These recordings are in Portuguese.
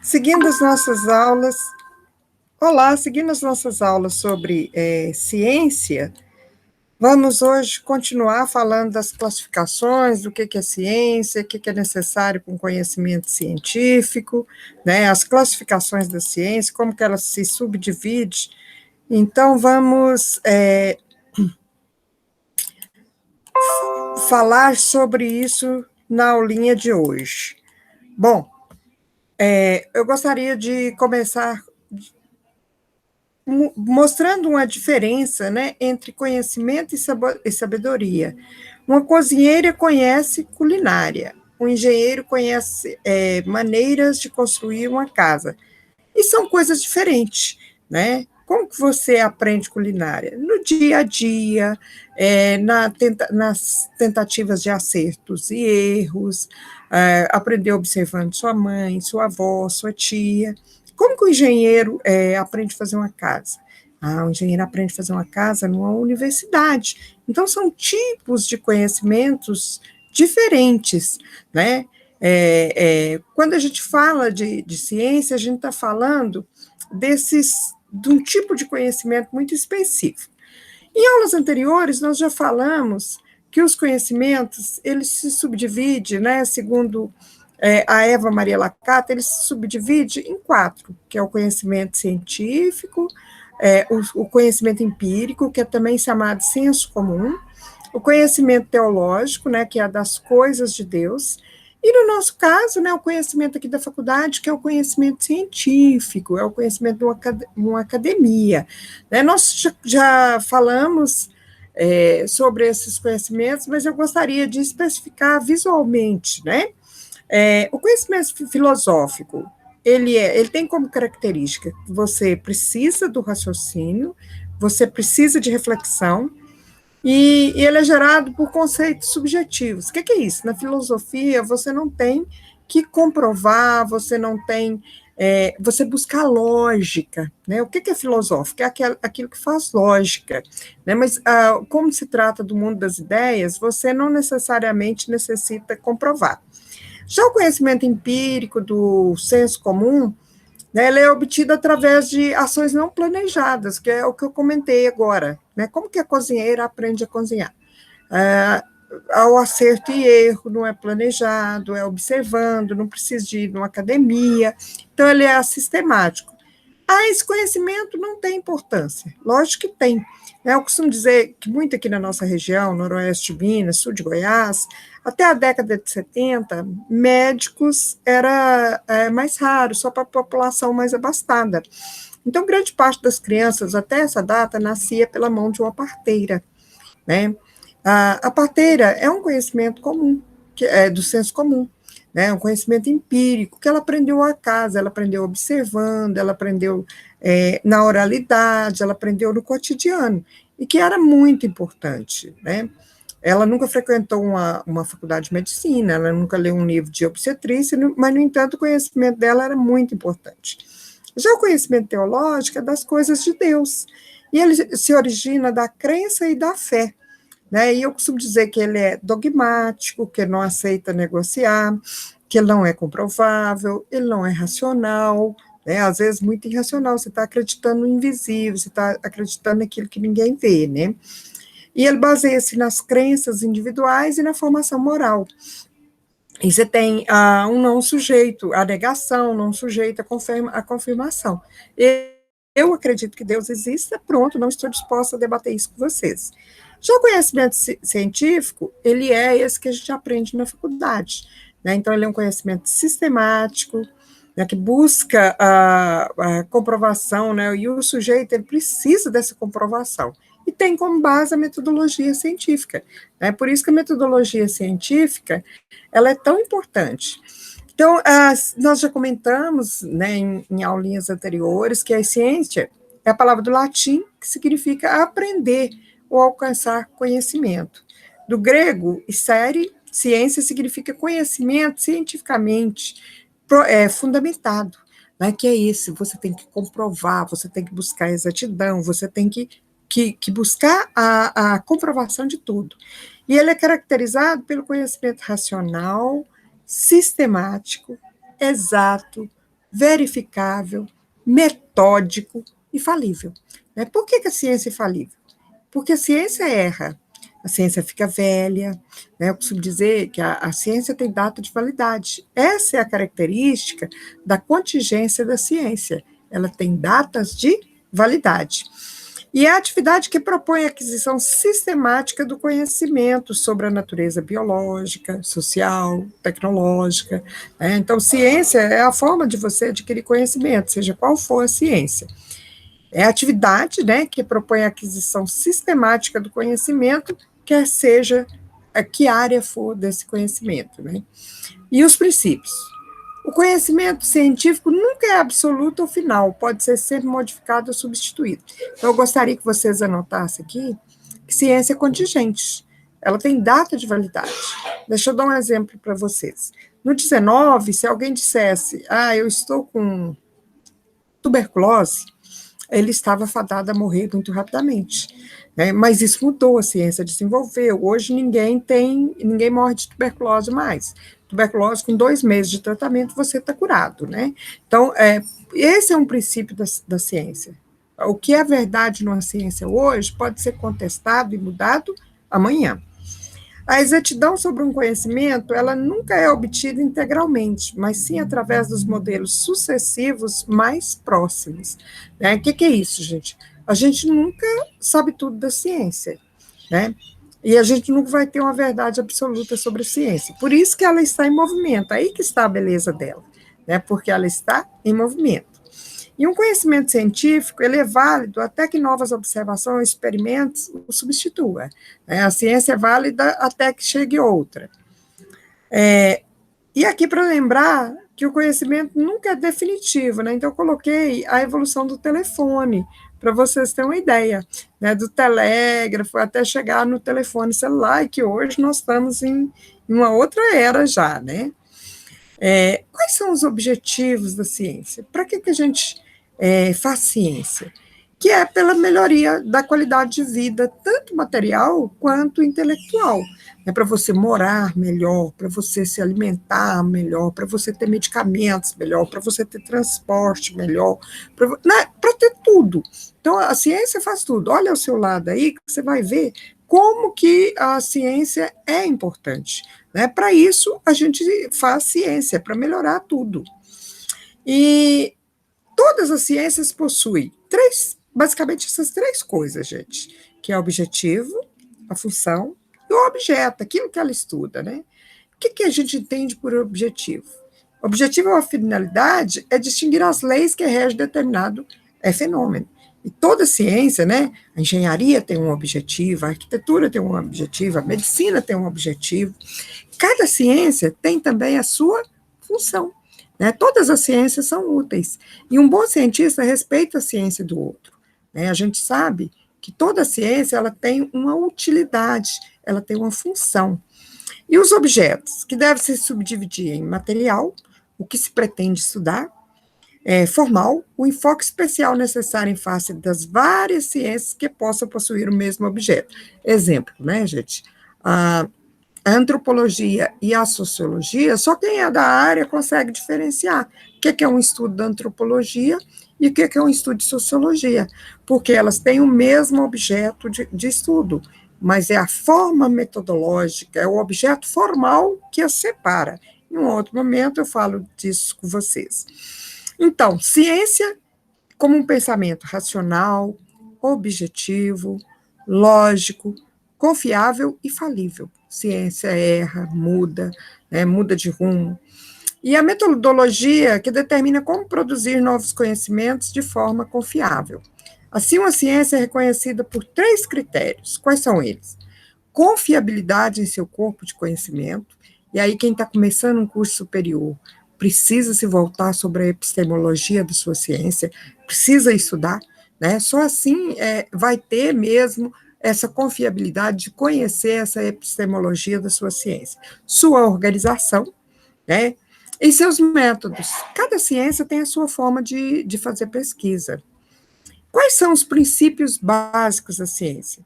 Seguindo as nossas aulas, olá, seguindo as nossas aulas sobre ciência, vamos hoje continuar falando das classificações, do que é ciência, o que é necessário para um conhecimento científico, né, as classificações da ciência, como que ela se subdivide. Então, vamos falar sobre isso na aulinha de hoje. Bom, eu gostaria de começar mostrando uma diferença, né, entre conhecimento e sabedoria. Uma cozinheira conhece culinária, um engenheiro conhece maneiras de construir uma casa. E são coisas diferentes, né? Como que você aprende culinária? No dia a dia, nas tentativas de acertos e erros, aprender observando sua mãe, sua avó, sua tia. Como que o engenheiro aprende a fazer uma casa? O engenheiro aprende a fazer uma casa numa universidade. Então, são tipos de conhecimentos diferentes, né? Quando a gente fala de ciência, a gente está falando de um tipo de conhecimento muito específico. Em aulas anteriores, nós já falamos que os conhecimentos, eles se subdividem, né, segundo a Eva Maria Lacata, ele se subdivide em 4, que é o conhecimento científico, o conhecimento empírico, que é também chamado senso comum, o conhecimento teológico, né, que é das coisas de Deus, e no nosso caso, né, o conhecimento aqui da faculdade, que é o conhecimento científico, é o conhecimento de uma academia. Né? Nós já falamos sobre esses conhecimentos, mas eu gostaria de especificar visualmente, né? O conhecimento filosófico, ele tem como característica que você precisa do raciocínio, você precisa de reflexão, e ele é gerado por conceitos subjetivos. O que é isso? Na filosofia, você não tem que comprovar, você não tem. Você busca a lógica. Né? O que é filosófico? É aquilo que faz lógica. Né? Mas, como se trata do mundo das ideias, você não necessariamente necessita comprovar. Já o conhecimento empírico do senso comum, né, ele é obtido através de ações não planejadas, que é o que eu comentei agora. Né? Como que a cozinheira aprende a cozinhar? Ao acerto e erro, não é planejado, é observando, não precisa de ir numa academia, então ele é sistemático. Esse conhecimento não tem importância, lógico que tem. Eu costumo dizer que muito aqui na nossa região, noroeste de Minas, sul de Goiás, até a década de 70, médicos era mais raro, só para a população mais abastada. Então, grande parte das crianças, até essa data, nascia pela mão de uma parteira. Né? A parteira é um conhecimento comum, que é do senso comum, né? Um conhecimento empírico, que ela aprendeu a casa, ela aprendeu observando, ela aprendeu na oralidade, ela aprendeu no cotidiano, e que era muito importante, né? Ela nunca frequentou uma faculdade de medicina, ela nunca leu um livro de obstetrícia, mas, no entanto, o conhecimento dela era muito importante. Já o conhecimento teológico é das coisas de Deus, e ele se origina da crença e da fé. Né? E eu costumo dizer que ele é dogmático, que ele não aceita negociar, que ele não é comprovável, ele não é racional, né? Às vezes muito irracional, você está acreditando no invisível, você está acreditando naquilo que ninguém vê, né? E ele baseia-se nas crenças individuais e na formação moral. E você tem um não sujeito à negação, não sujeito à confirmação. Eu acredito que Deus exista, pronto, não estou disposta a debater isso com vocês. Já o conhecimento científico, ele é esse que a gente aprende na faculdade. Né? Então, ele é um conhecimento sistemático, né, que busca a comprovação, né, e o sujeito ele precisa dessa comprovação. E tem como base a metodologia científica. Né? Por isso que a metodologia científica ela é tão importante. Então, nós já comentamos, né, em aulinhas anteriores, que a ciência é a palavra do latim que significa aprender ou alcançar conhecimento. Do grego, ciência significa conhecimento cientificamente fundamentado. Né, que é isso, você tem que comprovar, você tem que buscar exatidão, você tem que buscar a comprovação de tudo. E ele é caracterizado pelo conhecimento racional, sistemático, exato, verificável, metódico e falível. Né? Por que a ciência é falível? Porque a ciência erra, a ciência fica velha, né? Eu costumo dizer que a ciência tem data de validade. Essa é a característica da contingência da ciência. Ela tem datas de validade. E é a atividade que propõe a aquisição sistemática do conhecimento sobre a natureza biológica, social, tecnológica. Né? Então, ciência é a forma de você adquirir conhecimento, seja qual for a ciência. É a atividade, né, que propõe a aquisição sistemática do conhecimento, quer seja a que área for desse conhecimento. Né? E os princípios. O conhecimento científico nunca é absoluto ou final, pode ser sempre modificado ou substituído. Então, eu gostaria que vocês anotassem aqui que ciência é contingente, ela tem data de validade. Deixa eu dar um exemplo para vocês. No 19, se alguém dissesse, eu estou com tuberculose, ele estava fadado a morrer muito rapidamente. Né? Mas isso mudou, a ciência desenvolveu. Hoje ninguém morre de tuberculose mais. Tuberculose, com 2 meses de tratamento, você está curado, né? Então, esse é um princípio da ciência. O que é verdade numa ciência hoje pode ser contestado e mudado amanhã. A exatidão sobre um conhecimento, ela nunca é obtida integralmente, mas sim através dos modelos sucessivos mais próximos. Né? O que é isso, gente? A gente nunca sabe tudo da ciência, né? E a gente nunca vai ter uma verdade absoluta sobre a ciência. Por isso que ela está em movimento, aí que está a beleza dela, né? Porque ela está em movimento. E um conhecimento científico, ele é válido até que novas observações, experimentos o substitua. Né? A ciência é válida até que chegue outra. E aqui para lembrar que o conhecimento nunca é definitivo, né? Então eu coloquei a evolução do telefone, para vocês terem uma ideia, né? Do telégrafo até chegar no telefone celular, e que hoje nós estamos em uma outra era já, né? Quais são os objetivos da ciência? Para que a gente faz ciência? Que é pela melhoria da qualidade de vida, tanto material quanto intelectual. É para você morar melhor, para você se alimentar melhor, para você ter medicamentos melhor, para você ter transporte melhor, para ter tudo. Então, a ciência faz tudo. Olha ao seu lado aí, que você vai ver como que a ciência é importante. Né? Para isso, a gente faz ciência, para melhorar tudo. E todas as ciências possuem basicamente essas 3 coisas, gente, que é o objetivo, a função e o objeto, aquilo que ela estuda, né? O que a gente entende por objetivo? Objetivo ou a finalidade é distinguir as leis que regem determinado fenômeno. E toda ciência, né? A engenharia tem um objetivo, a arquitetura tem um objetivo, a medicina tem um objetivo. Cada ciência tem também a sua função. Né? Todas as ciências são úteis. E um bom cientista respeita a ciência do outro. Né? A gente sabe que toda ciência ela tem uma utilidade, ela tem uma função. E os objetos, que devem se subdividir em material, o que se pretende estudar, formal, o enfoque especial necessário em face das várias ciências que possam possuir o mesmo objeto. Exemplo, né, gente? A antropologia e a sociologia, só quem é da área consegue diferenciar o que é um estudo da antropologia e o que é um estudo de sociologia, porque elas têm o mesmo objeto de estudo, mas é a forma metodológica, é o objeto formal que as separa. Em um outro momento eu falo disso com vocês. Então, ciência como um pensamento racional, objetivo, lógico, confiável e falível. Ciência erra, muda, né, muda de rumo. E a metodologia que determina como produzir novos conhecimentos de forma confiável. Assim, uma ciência é reconhecida por 3 critérios. Quais são eles? Confiabilidade em seu corpo de conhecimento. E aí, quem está começando um curso superior precisa se voltar sobre a epistemologia da sua ciência, precisa estudar, né? Só assim vai ter mesmo essa confiabilidade de conhecer essa epistemologia da sua ciência. Sua organização, né? E seus métodos. Cada ciência tem a sua forma de fazer pesquisa. Quais são os princípios básicos da ciência?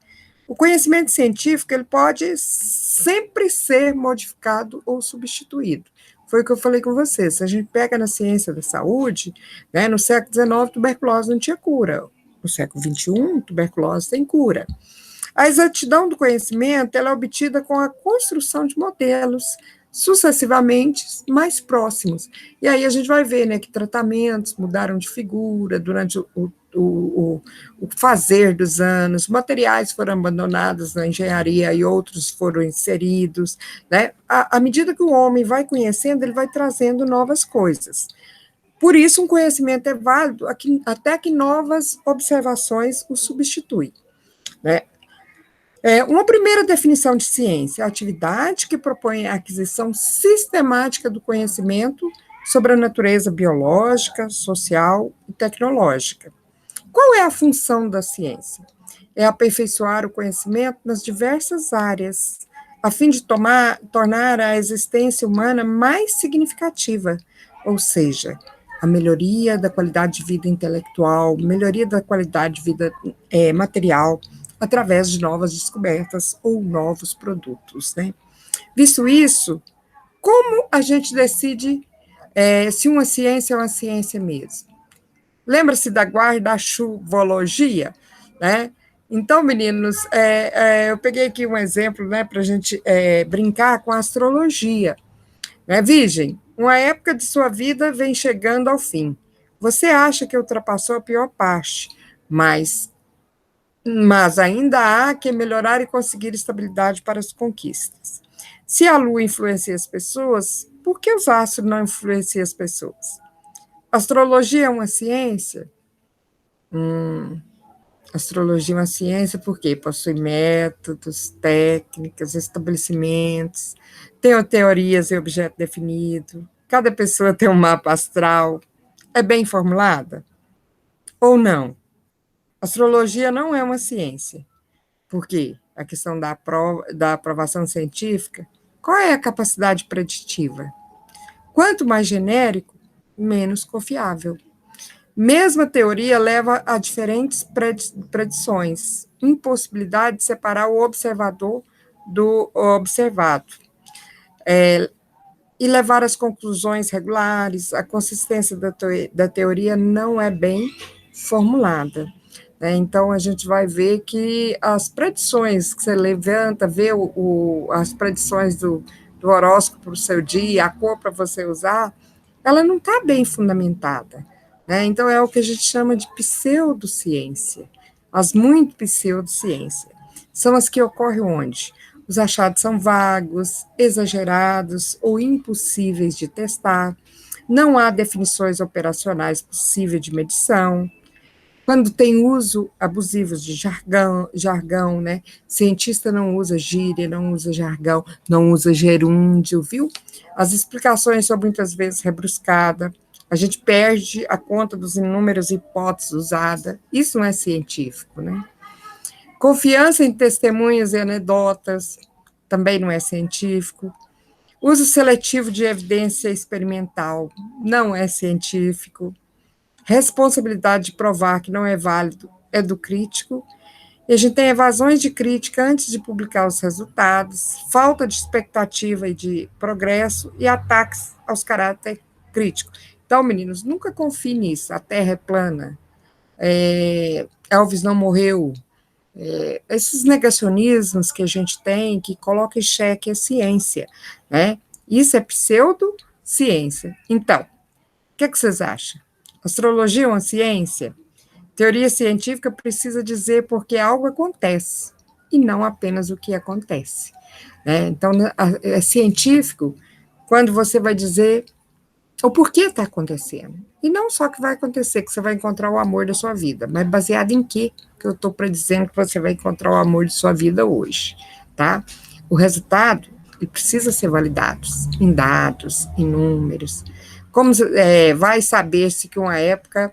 O conhecimento científico ele pode sempre ser modificado ou substituído. foi o que eu falei com você. Se a gente pega na ciência da saúde, né, no século XIX, tuberculose não tinha cura. No século XXI, tuberculose tem cura. A exatidão do conhecimento ela é obtida com a construção de modelos sucessivamente mais próximos. E aí a gente vai ver, né, que tratamentos mudaram de figura durante o fazer dos anos, materiais foram abandonados na engenharia e outros foram inseridos, né? À medida que o homem vai conhecendo, ele vai trazendo novas coisas. Por isso, um conhecimento é válido até que novas observações o substituem, né? Uma primeira definição de ciência: a atividade que propõe a aquisição sistemática do conhecimento sobre a natureza biológica, social e tecnológica. Qual é a função da ciência? É aperfeiçoar o conhecimento nas diversas áreas, a fim de tornar a existência humana mais significativa, ou seja, a melhoria da qualidade de vida intelectual, melhoria da qualidade de vida material, através de novas descobertas ou novos produtos, né? Visto isso, como a gente decide se uma ciência é uma ciência mesmo? Lembra-se da guarda-chuvologia, né? Então, meninos, eu peguei aqui um exemplo, né, para a gente brincar com a astrologia. Né? Virgem, uma época de sua vida vem chegando ao fim. Você acha que ultrapassou a pior parte, mas ainda há que melhorar e conseguir estabilidade para as conquistas. Se a Lua influencia as pessoas, por que os astros não influenciam as pessoas? Astrologia é uma ciência? Astrologia é uma ciência porque possui métodos, técnicas, estabelecimentos, tem teorias e objeto definido, cada pessoa tem um mapa astral. É bem formulada? Ou não? Astrologia não é uma ciência. Por quê? A questão da aprovação científica, qual é a capacidade preditiva? Quanto mais genérico, menos confiável. Mesma teoria leva a diferentes predições, impossibilidade de separar o observador do observado, e levar às conclusões regulares. A consistência da teoria não é bem formulada. Então, a gente vai ver que as predições que você levanta, vê as predições do horóscopo para o seu dia, a cor para você usar, ela não está bem fundamentada. Então, é o que a gente chama de pseudociência, as muito pseudociência. São as que ocorrem onde? Os achados são vagos, exagerados ou impossíveis de testar, não há definições operacionais possíveis de medição, quando tem uso abusivo de jargão, né? Cientista não usa gíria, não usa jargão, não usa gerúndio, viu? As explicações são muitas vezes rebruscadas, a gente perde a conta dos inúmeras hipóteses usadas, isso não é científico, né? Confiança em testemunhas e anedotas, também não é científico. Uso seletivo de evidência experimental, não é científico. Responsabilidade de provar que não é válido é do crítico, e a gente tem evasões de crítica antes de publicar os resultados, falta de expectativa e de progresso e ataques aos caráter crítico. Então, meninos, nunca confie nisso, a Terra é plana, Elvis não morreu, esses negacionismos que a gente tem, que colocam em xeque a ciência, né? Isso é pseudociência. Então, o que vocês acham? Astrologia é uma ciência? Teoria científica precisa dizer porque algo acontece, e não apenas o que acontece. Então, é científico quando você vai dizer o porquê está acontecendo. E não só que vai acontecer, que você vai encontrar o amor da sua vida, mas baseado em quê? Que eu estou predizendo que você vai encontrar o amor de sua vida hoje, tá? O resultado, ele precisa ser validado em dados, em números. Como vai saber-se que uma época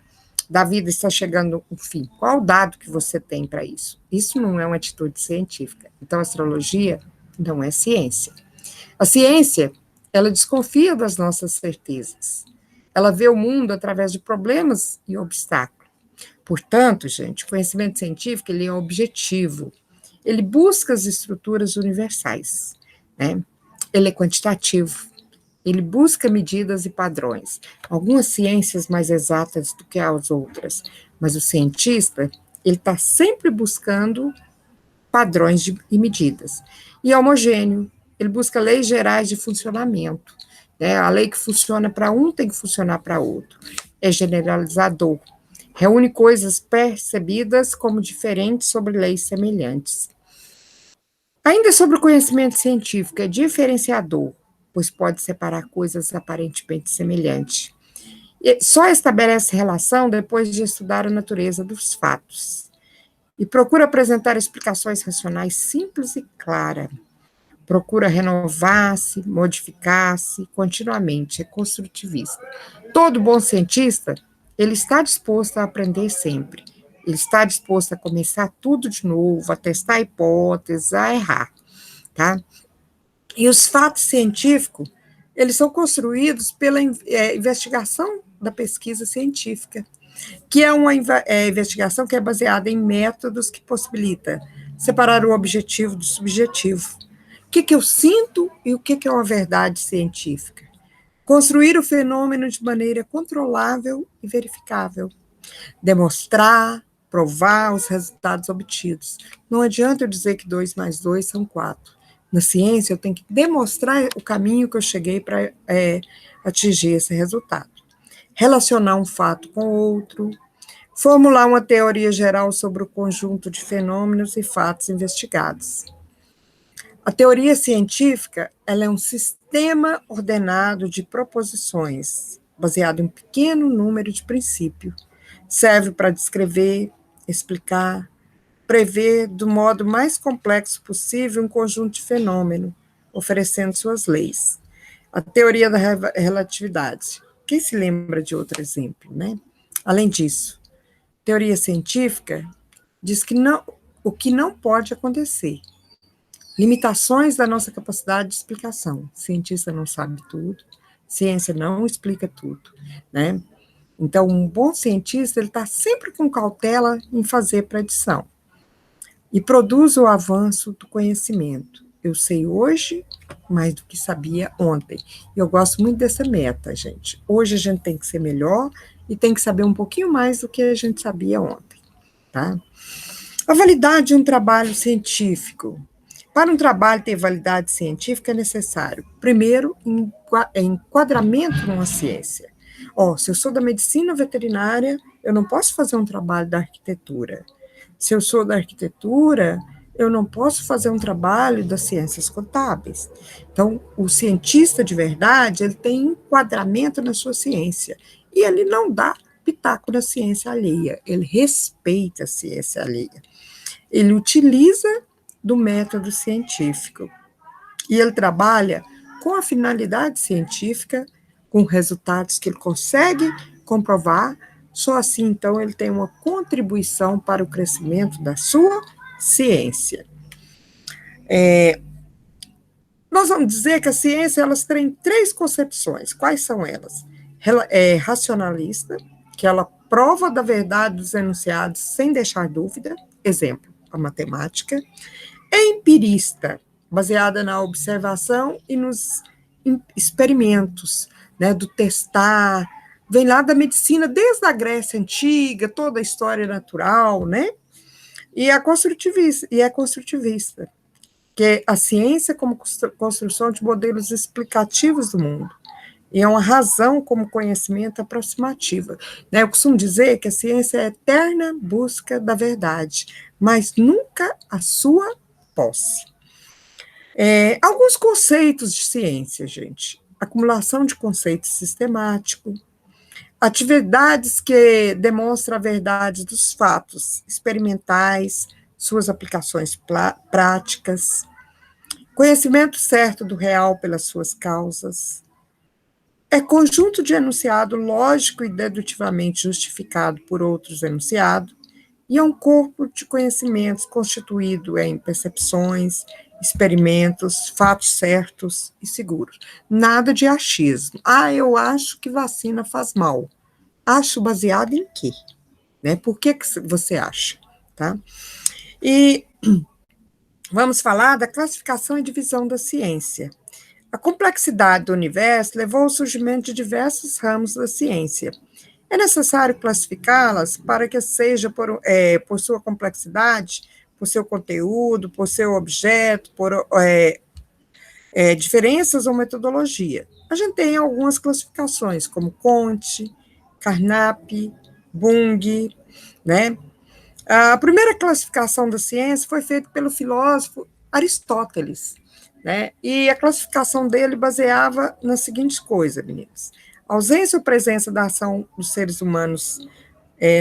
da vida está chegando ao fim? Qual o dado que você tem para isso? Isso não é uma atitude científica. Então, a astrologia não é ciência. A ciência, ela desconfia das nossas certezas. Ela vê o mundo através de problemas e obstáculos. Portanto, gente, o conhecimento científico, ele é objetivo. Ele busca as estruturas universais, né? Ele é quantitativo. Ele busca medidas e padrões. Algumas ciências mais exatas do que as outras, mas o cientista, ele está sempre buscando padrões e medidas. E é homogêneo, ele busca leis gerais de funcionamento. Né? A lei que funciona para um tem que funcionar para outro. É generalizador. Reúne coisas percebidas como diferentes sobre leis semelhantes. Ainda sobre o conhecimento científico, é diferenciador, pois pode separar coisas aparentemente semelhantes. E só estabelece relação depois de estudar a natureza dos fatos. E procura apresentar explicações racionais simples e claras. Procura renovar-se, modificar-se continuamente, é construtivista. Todo bom cientista, ele está disposto a aprender sempre. Ele está disposto a começar tudo de novo, a testar hipóteses, a errar, tá? E os fatos científicos, eles são construídos pela investigação da pesquisa científica, que é uma investigação que é baseada em métodos que possibilita separar o objetivo do subjetivo. O que eu sinto e o que é uma verdade científica. Construir o fenômeno de maneira controlável e verificável. Demonstrar, provar os resultados obtidos. Não adianta eu dizer que 2 mais 2 são 4. Na ciência, eu tenho que demonstrar o caminho que eu cheguei para atingir esse resultado. Relacionar um fato com outro, formular uma teoria geral sobre o conjunto de fenômenos e fatos investigados. A teoria científica, ela é um sistema ordenado de proposições, baseado em um pequeno número de princípios. Serve para descrever, explicar, prever do modo mais complexo possível um conjunto de fenômenos, oferecendo suas leis. A teoria da relatividade. Quem se lembra de outro exemplo, né? Além disso, teoria científica diz que o que não pode acontecer. Limitações da nossa capacidade de explicação. Cientista não sabe tudo, ciência não explica tudo, né? Então, um bom cientista, ele está sempre com cautela em fazer predição. E produz o avanço do conhecimento. Eu sei hoje mais do que sabia ontem. Eu gosto muito dessa meta, gente. Hoje a gente tem que ser melhor e tem que saber um pouquinho mais do que a gente sabia ontem, tá? A validade de um trabalho científico. Para um trabalho ter validade científica é necessário, primeiro, enquadramento numa ciência. Se eu sou da medicina veterinária, eu não posso fazer um trabalho da arquitetura. Se eu sou da arquitetura, eu não posso fazer um trabalho das ciências contábeis. Então, o cientista de verdade, ele tem enquadramento na sua ciência. E ele não dá pitaco na ciência alheia, ele respeita a ciência alheia. Ele utiliza do método científico. E ele trabalha com a finalidade científica, com resultados que ele consegue comprovar, só assim, então, ele tem uma contribuição para o crescimento da sua ciência. Nós vamos dizer que a ciência, elas têm 3 concepções. Quais são elas? Racionalista, que ela prova da verdade dos enunciados sem deixar dúvida, exemplo, a matemática. Empirista, baseada na observação e nos experimentos, né, do testar, vem lá da medicina, desde a Grécia Antiga, toda a história natural, né, e é construtivista, que é a ciência como construção de modelos explicativos do mundo, e é uma razão como conhecimento aproximativo. Né? Eu costumo dizer que a ciência é a eterna busca da verdade, mas nunca a sua posse. Alguns conceitos de ciência, gente. Acumulação de conceitos sistemático, atividades que demonstram a verdade dos fatos experimentais, suas aplicações práticas, conhecimento certo do real pelas suas causas, conjunto de enunciado lógico e dedutivamente justificado por outros enunciados, e é um corpo de conhecimentos constituído em percepções, experimentos, fatos certos e seguros. Nada de achismo. Eu acho que vacina faz mal. Acho baseado em quê? Né? Por que você acha? Tá? E vamos falar da classificação e divisão da ciência. A complexidade do universo levou ao surgimento de diversos ramos da ciência. É necessário classificá-las para que seja por sua complexidade, por seu conteúdo, por seu objeto, por diferenças ou metodologia. A gente tem algumas classificações, como Conte, Carnap, Bung, né? A primeira classificação da ciência foi feita pelo filósofo Aristóteles, né? E a classificação dele baseava nas seguintes coisas, meninas: ausência ou presença da ação dos seres humanos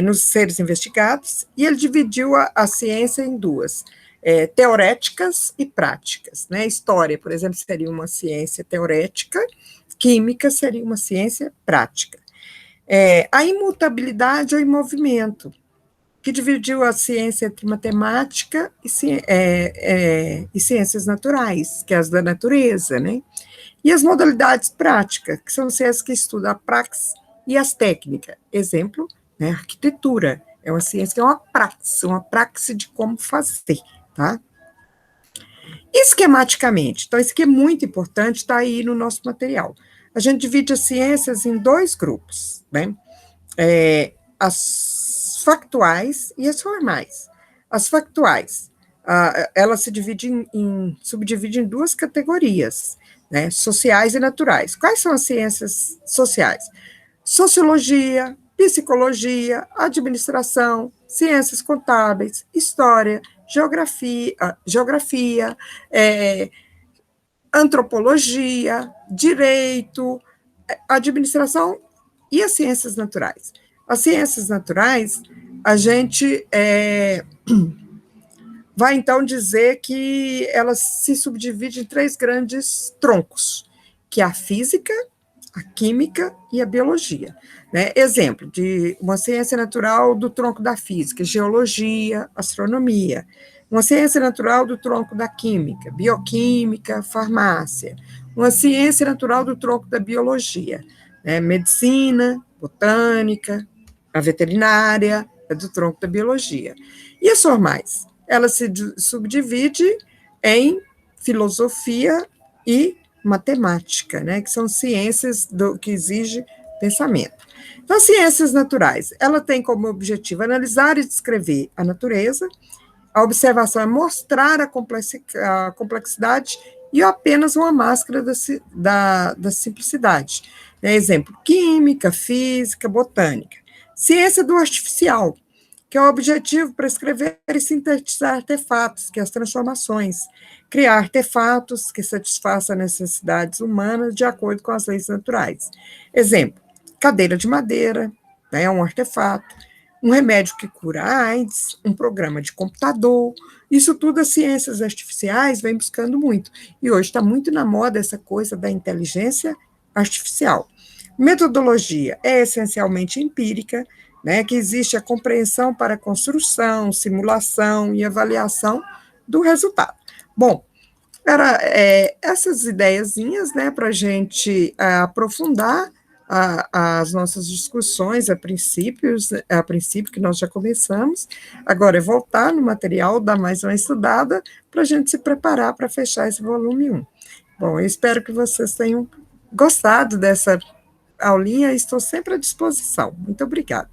nos seres investigados, e ele dividiu a ciência em duas, teoréticas e práticas, né? História, por exemplo, seria uma ciência teorética, química seria uma ciência prática. A imutabilidade ou em movimento, que dividiu a ciência entre matemática e ciências naturais, que é as da natureza, né? E as modalidades práticas, que são ciências que estudam a praxis e as técnicas. Exemplo, né, arquitetura, é uma ciência que é uma praxis de como fazer, tá? Esquematicamente, então isso aqui é muito importante, está aí no nosso material. A gente divide as ciências em dois grupos, né? As factuais e as formais. As factuais, elas se subdividem em duas categorias, né, sociais e naturais. Quais são as ciências sociais? Sociologia, psicologia, administração, ciências contábeis, história, geografia, antropologia, direito, administração e as ciências naturais. As ciências naturais, a gente vai então dizer que elas se subdividem em três grandes troncos, que é a física, a química e a biologia. Né? Exemplo de uma ciência natural do tronco da física: geologia, astronomia. Uma ciência natural do tronco da química: bioquímica, farmácia. Uma ciência natural do tronco da biologia: né? Medicina, botânica, a veterinária, é do tronco da biologia. E as formais? Ela se subdivide em filosofia e matemática, né, que são ciências que exigem pensamento. Então, as ciências naturais, ela tem como objetivo analisar e descrever a natureza. A observação é mostrar a complexidade e apenas uma máscara da simplicidade. Exemplo, química, física, botânica. Ciência do artificial, que é o objetivo para escrever e sintetizar artefatos, que é as transformações. Criar artefatos que satisfaçam as necessidades humanas de acordo com as leis naturais. Exemplo, cadeira de madeira, né, é um artefato. Um remédio que cura a AIDS, um programa de computador. Isso tudo as ciências artificiais vêm buscando muito. E hoje está muito na moda essa coisa da inteligência artificial. Metodologia é essencialmente empírica, né, que existe a compreensão para construção, simulação e avaliação do resultado. Bom, era essas ideiazinhas, né, para a gente aprofundar as nossas discussões a princípio que nós já começamos. Agora é voltar no material, dar mais uma estudada para a gente se preparar para fechar esse volume 1. Bom, eu espero que vocês tenham gostado dessa aulinha e estou sempre à disposição. Muito obrigada.